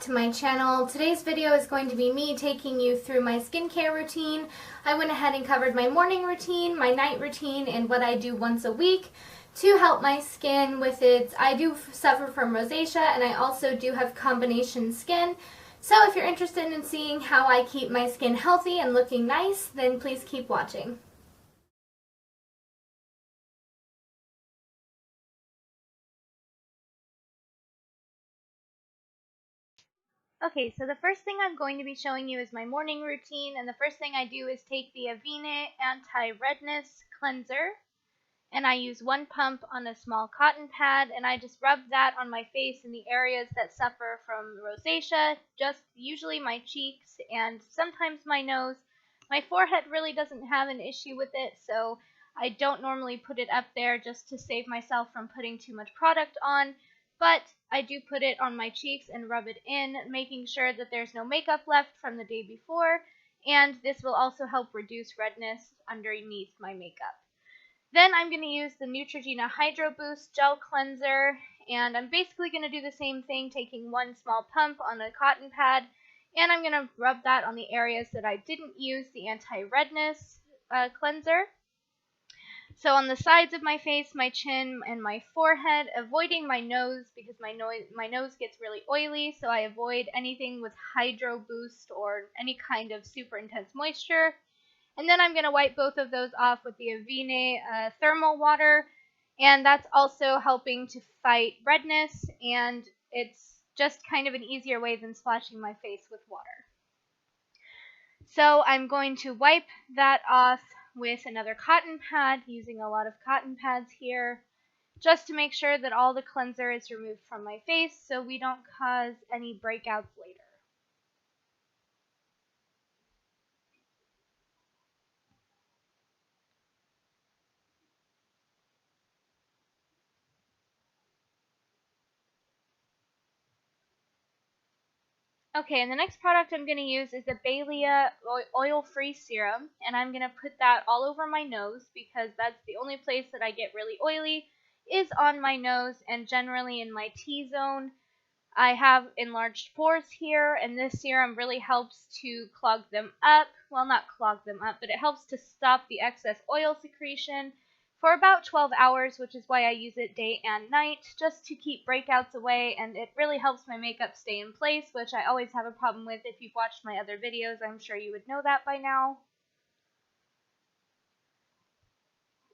to my channel. Today's video is going to be me taking you through my skincare routine. I went ahead and covered my morning routine, my night routine, and what I do once a week to help my skin with it. I do suffer from rosacea, and I also do have combination skin. So if you're interested in seeing how I keep my skin healthy and looking nice, then please keep watching. Okay, so the first thing I'm going to be showing you is my morning routine, and the first thing I do is take the Avene Anti-Redness Cleanser, and I use one pump on a small cotton pad, and I just rub that on my face in the areas that suffer from rosacea, just usually my cheeks and sometimes my nose. My forehead really doesn't have an issue with it, so I don't normally put it up there just to save myself from putting too much product on, but I do put it on my cheeks and rub it in, making sure that there's no makeup left from the day before, and this will also help reduce redness underneath my makeup. Then I'm going to use the Neutrogena Hydro Boost Gel Cleanser, and I'm basically going to do the same thing, taking one small pump on a cotton pad, and I'm going to rub that on the areas that I didn't use the anti-redness cleanser. So on the sides of my face, my chin, and my forehead, avoiding my nose because my nose gets really oily, so I avoid anything with Hydro Boost or any kind of super intense moisture. And then I'm going to wipe both of those off with the Avene thermal water, and that's also helping to fight redness, and it's just kind of an easier way than splashing my face with water. So I'm going to wipe that off with another cotton pad, using a lot of cotton pads here, just to make sure that all the cleanser is removed from my face so we don't cause any breakouts later. Okay, and the next product I'm going to use is the Bailea Oil-Free Serum, and I'm going to put that all over my nose because that's the only place that I get really oily is on my nose and generally in my T-zone. I have enlarged pores here, and this serum really helps to clog them up. Well, not clog them up, but it helps to stop the excess oil secretion for about 12 hours, which is why I use it day and night, just to keep breakouts away, and it really helps my makeup stay in place, which I always have a problem with. If you've watched my other videos, I'm sure you would know that by now.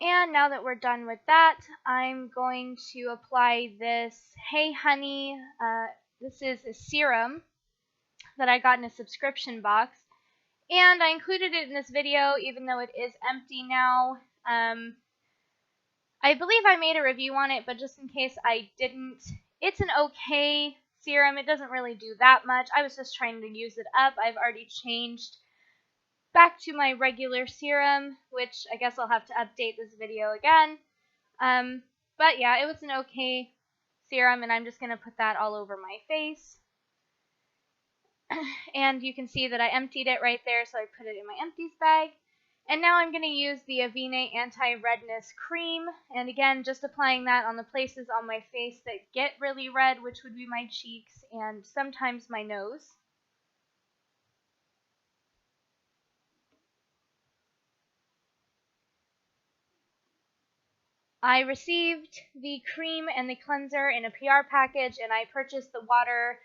And now that we're done with that, I'm going to apply this Hey Honey. This is a serum that I got in a subscription box, and I included it in this video even though it is empty now. I believe I made a review on it, but just in case I didn't, it's an okay serum. It doesn't really do that much. I was just trying to use it up. I've already changed back to my regular serum, which I guess I'll have to update this video again. But yeah, it was an okay serum, and I'm just going to put that all over my face. And you can see that I emptied it right there, so I put it in my empties bag. And now I'm going to use the Avene Anti-Redness Cream, and again, just applying that on the places on my face that get really red, which would be my cheeks and sometimes my nose. I received the cream and the cleanser in a PR package, and I purchased the water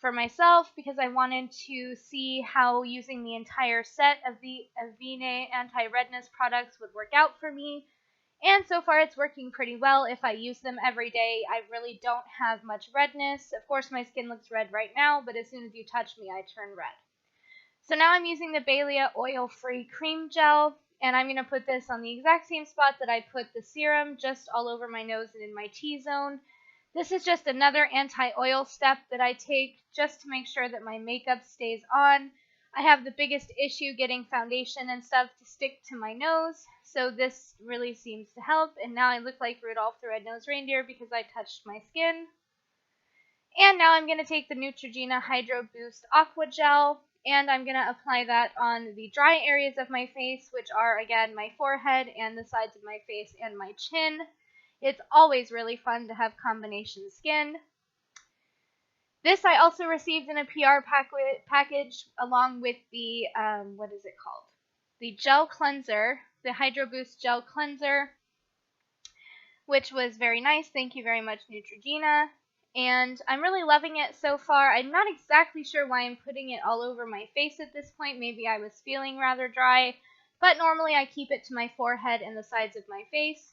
for myself because I wanted to see how using the entire set of the Avene Anti-Redness products would work out for me. And so far it's working pretty well. If I use them every day, I really don't have much redness. Of course my skin looks red right now, but as soon as you touch me, I turn red. So now I'm using the Bailea Oil-Free Cream Gel, and I'm going to put this on the exact same spot that I put the serum, just all over my nose and in my T-zone. This is just another anti-oil step that I take just to make sure that my makeup stays on. I have the biggest issue getting foundation and stuff to stick to my nose, so this really seems to help, and now I look like Rudolph the Red-Nosed Reindeer because I touched my skin. And now I'm going to take the Neutrogena Hydro Boost Aqua Gel, and I'm going to apply that on the dry areas of my face, which are, again, my forehead and the sides of my face and my chin. It's always really fun to have combination skin. This I also received in a PR package along with the, what is it called? The gel cleanser, the Hydro Boost gel cleanser, which was very nice. Thank you very much, Neutrogena. And I'm really loving it so far. I'm not exactly sure why I'm putting it all over my face at this point. Maybe I was feeling rather dry, but normally I keep it to my forehead and the sides of my face.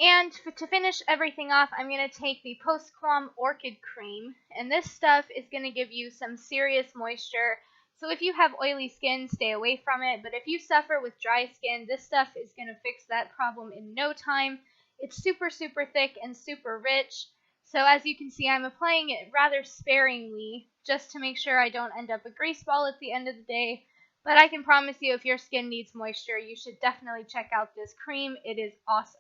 And to finish everything off, I'm going to take the Post-Quam Orchid Cream, and this stuff is going to give you some serious moisture. So if you have oily skin, stay away from it, but if you suffer with dry skin, this stuff is going to fix that problem in no time. It's super, super thick and super rich. So as you can see, I'm applying it rather sparingly, just to make sure I don't end up a grease ball at the end of the day. But I can promise you, if your skin needs moisture, you should definitely check out this cream. It is awesome.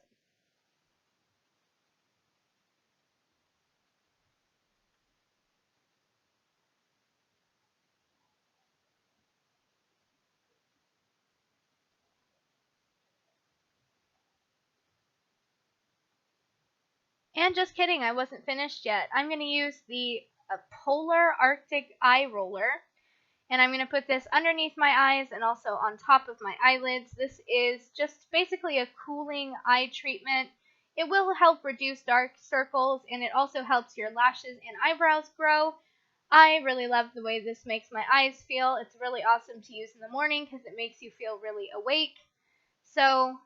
And just kidding, I wasn't finished yet. I'm going to use the Polar Arctic Eye Roller, and I'm going to put this underneath my eyes and also on top of my eyelids. This is just basically a cooling eye treatment. It will help reduce dark circles, and it also helps your lashes and eyebrows grow. I really love the way this makes my eyes feel. It's really awesome to use in the morning because it makes you feel really awake. So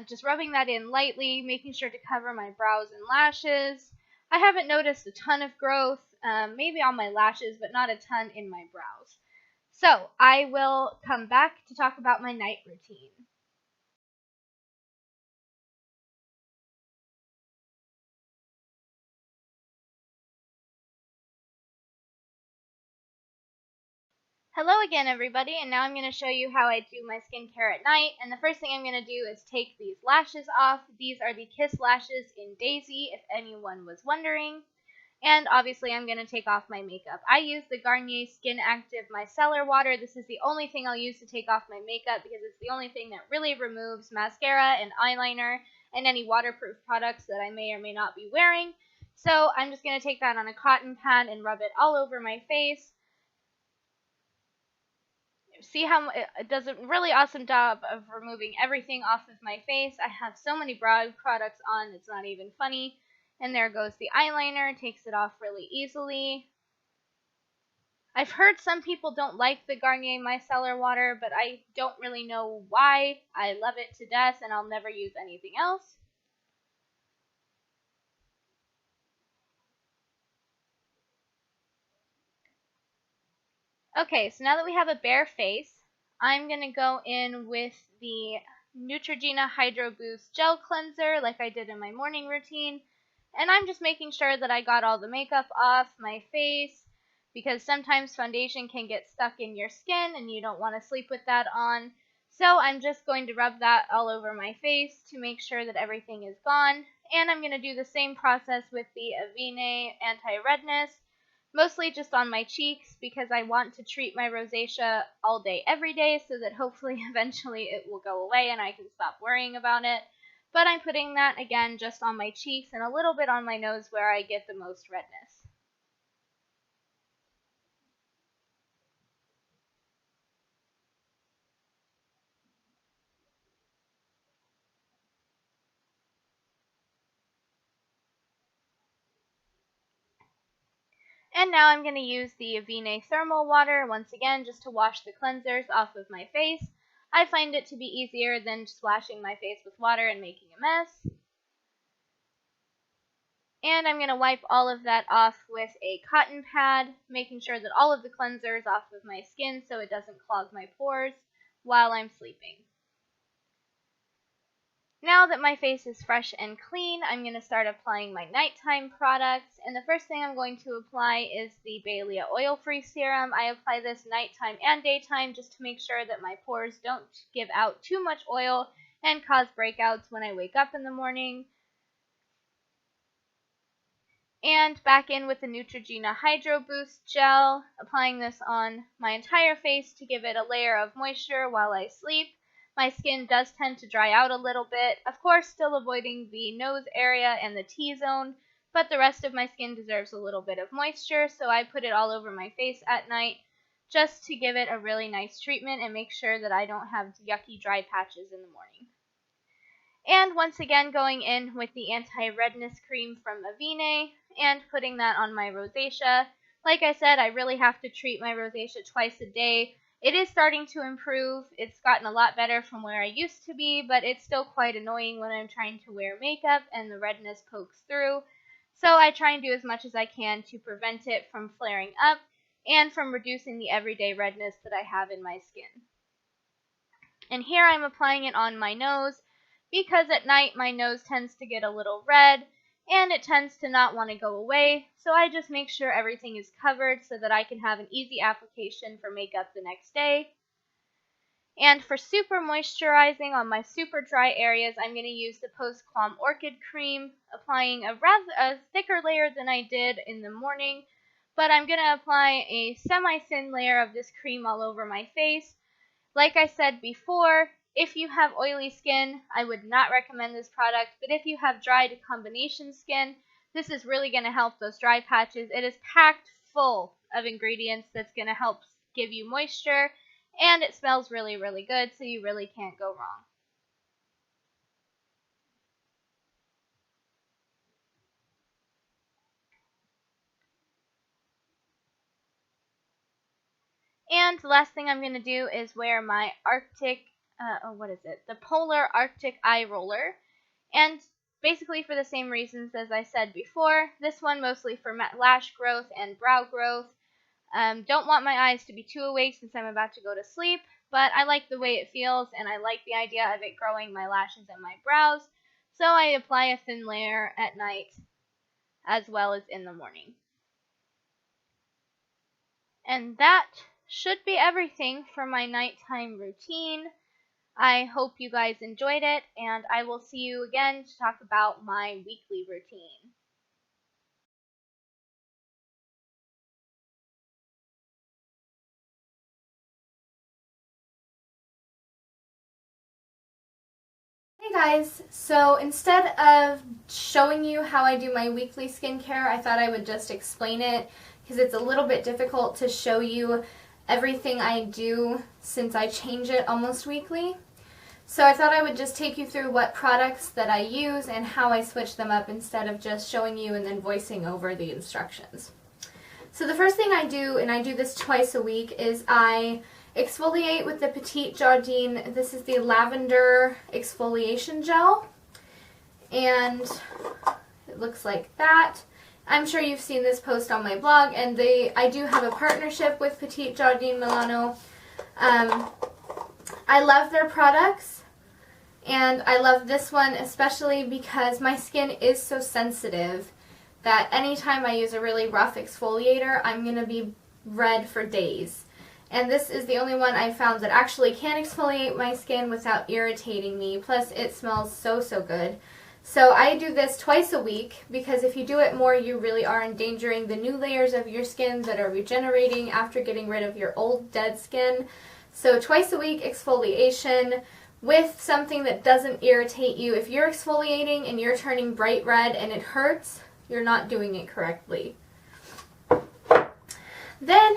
just rubbing that in lightly, making sure to cover my brows and lashes. I haven't noticed a ton of growth, maybe on my lashes, but not a ton in my brows. So I will come back to talk about my night routine. Hello again, everybody, and now I'm going to show you how I do my skincare at night. And the first thing I'm going to do is take these lashes off. These are the Kiss lashes in Daisy, if anyone was wondering. And obviously I'm going to take off my makeup. I use the Garnier Skin Active Micellar Water. This is the only thing I'll use to take off my makeup because it's the only thing that really removes mascara and eyeliner and any waterproof products that I may or may not be wearing. So I'm just going to take that on a cotton pad and rub it all over my face. See how it does a really awesome job of removing everything off of my face. I have so many brow products on, it's not even funny. And there goes the eyeliner, takes it off really easily. I've heard some people don't like the Garnier Micellar Water, but I don't really know why. I love it to death, and I'll never use anything else. Okay, so now that we have a bare face, I'm going to go in with the Neutrogena Hydro Boost Gel Cleanser like I did in my morning routine. And I'm just making sure that I got all the makeup off my face because sometimes foundation can get stuck in your skin and you don't want to sleep with that on. So I'm just going to rub that all over my face to make sure that everything is gone. And I'm going to do the same process with the Avene Anti-Redness, mostly just on my cheeks because I want to treat my rosacea all day, every day, so that hopefully eventually it will go away and I can stop worrying about it. But I'm putting that, again, just on my cheeks and a little bit on my nose where I get the most redness. And now I'm going to use the Avene Thermal Water, once again, just to wash the cleansers off of my face. I find it to be easier than splashing my face with water and making a mess. And I'm going to wipe all of that off with a cotton pad, making sure that all of the cleanser is off of my skin so it doesn't clog my pores while I'm sleeping. Now that my face is fresh and clean, I'm going to start applying my nighttime products. And the first thing I'm going to apply is the Bailea Oil-Free Serum. I apply this nighttime and daytime just to make sure that my pores don't give out too much oil and cause breakouts when I wake up in the morning. And back in with the Neutrogena Hydro Boost Gel, applying this on my entire face to give it a layer of moisture while I sleep. My skin does tend to dry out a little bit, of course still avoiding the nose area and the T-zone, but the rest of my skin deserves a little bit of moisture, so I put it all over my face at night just to give it a really nice treatment and make sure that I don't have yucky dry patches in the morning. And once again, going in with the anti-redness cream from Avene and putting that on my rosacea. Like I said, I really have to treat my rosacea twice a day. It is starting to improve. It's gotten a lot better from where I used to be, but it's still quite annoying when I'm trying to wear makeup and the redness pokes through. So I try and do as much as I can to prevent it from flaring up and from reducing the everyday redness that I have in my skin. And here I'm applying it on my nose because at night my nose tends to get a little red and it tends to not want to go away, so I just make sure everything is covered so that I can have an easy application for makeup the next day. And for super moisturizing on my super dry areas, I'm going to use the Post-Quam Orchid Cream, applying a thicker layer than I did in the morning, but I'm going to apply a semi-thin layer of this cream all over my face. Like I said before, if you have oily skin, I would not recommend this product, but if you have dry to combination skin, this is really going to help those dry patches. It is packed full of ingredients that's going to help give you moisture, and it smells really, really good, so you really can't go wrong. And the last thing I'm going to do is wear my the Polar Arctic Eye Roller. And basically for the same reasons as I said before, this one mostly for lash growth and brow growth. Don't want my eyes to be too awake since I'm about to go to sleep, but I like the way it feels and I like the idea of it growing my lashes and my brows, so I apply a thin layer at night as well as in the morning. And that should be everything for my nighttime routine. I hope you guys enjoyed it, and I will see you again to talk about my weekly routine. Hey guys, so instead of showing you how I do my weekly skincare, I thought I would just explain it because it's a little bit difficult to show you everything I do since I change it almost weekly. So I thought I would just take you through what products that I use and how I switch them up instead of just showing you and then voicing over the instructions. So the first thing I do, and I do this twice a week, is I exfoliate with the Petite Jardin. This is the lavender exfoliation gel, and it looks like that. I'm sure you've seen this post on my blog, and I do have a partnership with Petite Jardin Milano. I love their products, and I love this one especially because my skin is so sensitive that anytime I use a really rough exfoliator, I'm going to be red for days. And this is the only one I found that actually can exfoliate my skin without irritating me. Plus, it smells so, so good. So I do this twice a week because if you do it more, you really are endangering the new layers of your skin that are regenerating after getting rid of your old dead skin. So twice a week exfoliation with something that doesn't irritate you. If you're exfoliating and you're turning bright red and it hurts, you're not doing it correctly. Then,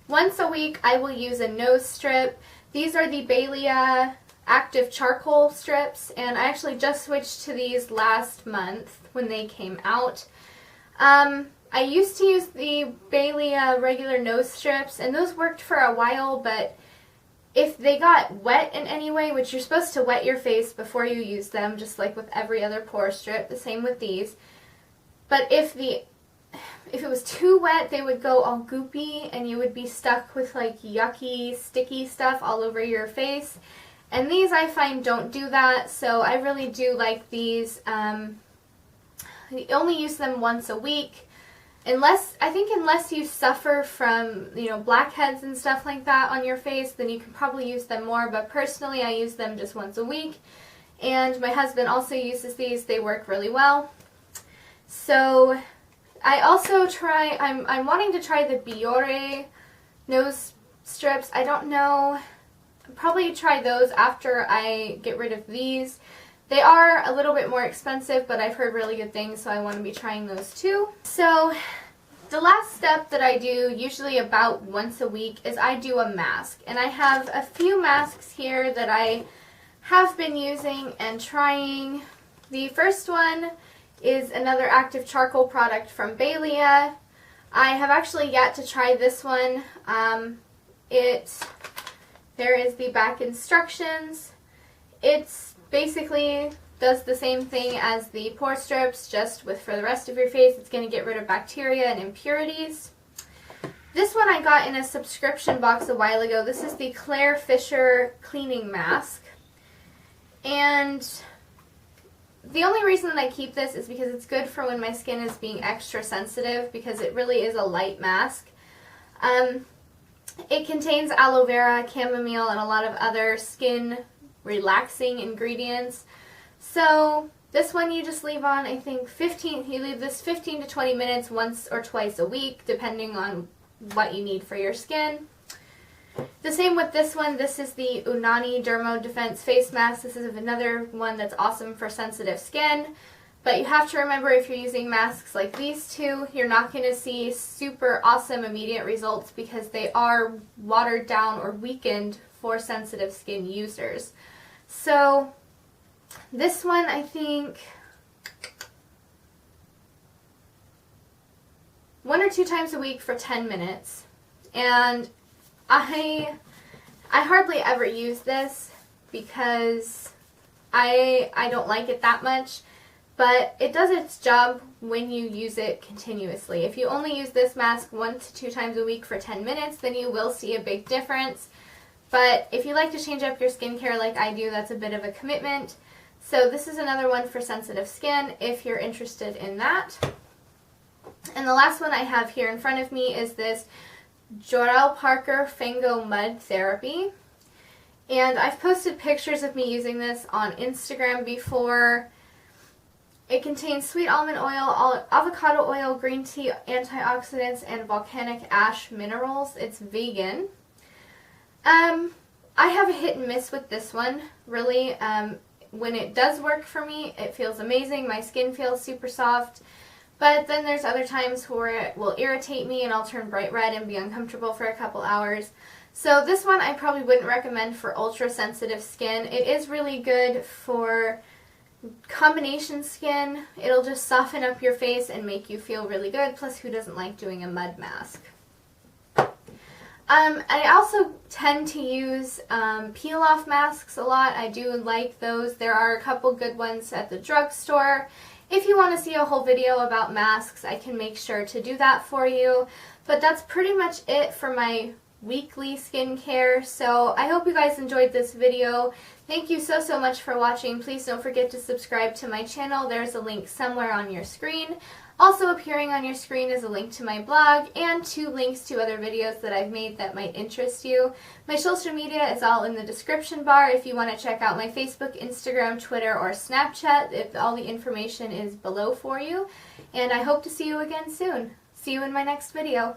once a week, I will use a nose strip. These are the Bailea Active Charcoal strips, and I actually just switched to these last month when they came out. I used to use the Bailea regular nose strips, and those worked for a while, but if they got wet in any way, which you're supposed to wet your face before you use them, just like with every other pore strip, the same with these. But if it was too wet, they would go all goopy and you would be stuck with like yucky, sticky stuff all over your face. And these I find don't do that, so I really do like these. I only use them once a week. Unless you suffer from, blackheads and stuff like that on your face, then you can probably use them more. But personally, I use them just once a week. And my husband also uses these. They work really well. So I also I'm wanting to try the Biore nose strips. I don't know. I'll probably try those after I get rid of these. They are a little bit more expensive, but I've heard really good things, so I want to be trying those too. So the last step that I do, usually about once a week, is I do a mask. And I have a few masks here that I have been using and trying. The first one is another active charcoal product from Bailea. I have actually yet to try this one. There is the back instructions. It's basically does the same thing as the pore strips, just with for the rest of your face. It's going to get rid of bacteria and impurities. This one I got in a subscription box a while ago. This is the Claire Fisher cleaning mask. And the only reason that I keep this is because it's good for when my skin is being extra sensitive, because it really is a light mask. It contains aloe vera, chamomile, and a lot of other skin relaxing ingredients. So this one you just leave on, I think you leave this 15 to 20 minutes once or twice a week, depending on what you need for your skin. The same with this one. This is the Unani Dermo Defense Face Mask. This is another one that's awesome for sensitive skin. But you have to remember, if you're using masks like these two, you're not going to see super awesome immediate results because they are watered down or weakened for sensitive skin users. So this one, I think 1 or 2 times a week for 10 minutes. And I hardly ever use this because I don't like it that much, but it does its job when you use it continuously. If you only use this mask 1 to 2 times a week for 10 minutes, then you will see a big difference. But if you like to change up your skincare like I do, that's a bit of a commitment. So this is another one for sensitive skin if you're interested in that. And the last one I have here in front of me is this Jorel Parker Fango Mud Therapy. And I've posted pictures of me using this on Instagram before. It contains sweet almond oil, avocado oil, green tea, antioxidants, and volcanic ash minerals. It's vegan. I have a hit and miss with this one, really. When it does work for me, it feels amazing. My skin feels super soft. But then there's other times where it will irritate me and I'll turn bright red and be uncomfortable for a couple hours. So this one I probably wouldn't recommend for ultra sensitive skin. It is really good for combination skin. It'll just soften up your face and make you feel really good. Plus, who doesn't like doing a mud mask? I also tend to use peel-off masks a lot. I do like those. There are a couple good ones at the drugstore. If you want to see a whole video about masks, I can make sure to do that for you. But that's pretty much it for my weekly skincare. So I hope you guys enjoyed this video. Thank you so much for watching. Please don't forget to subscribe to my channel. There's a link somewhere on your screen. Also appearing on your screen is a link to my blog and 2 links to other videos that I've made that might interest you. My social media is all in the description bar if you want to check out my Facebook, Instagram, Twitter, or Snapchat. All the information is below for you. And I hope to see you again soon. See you in my next video.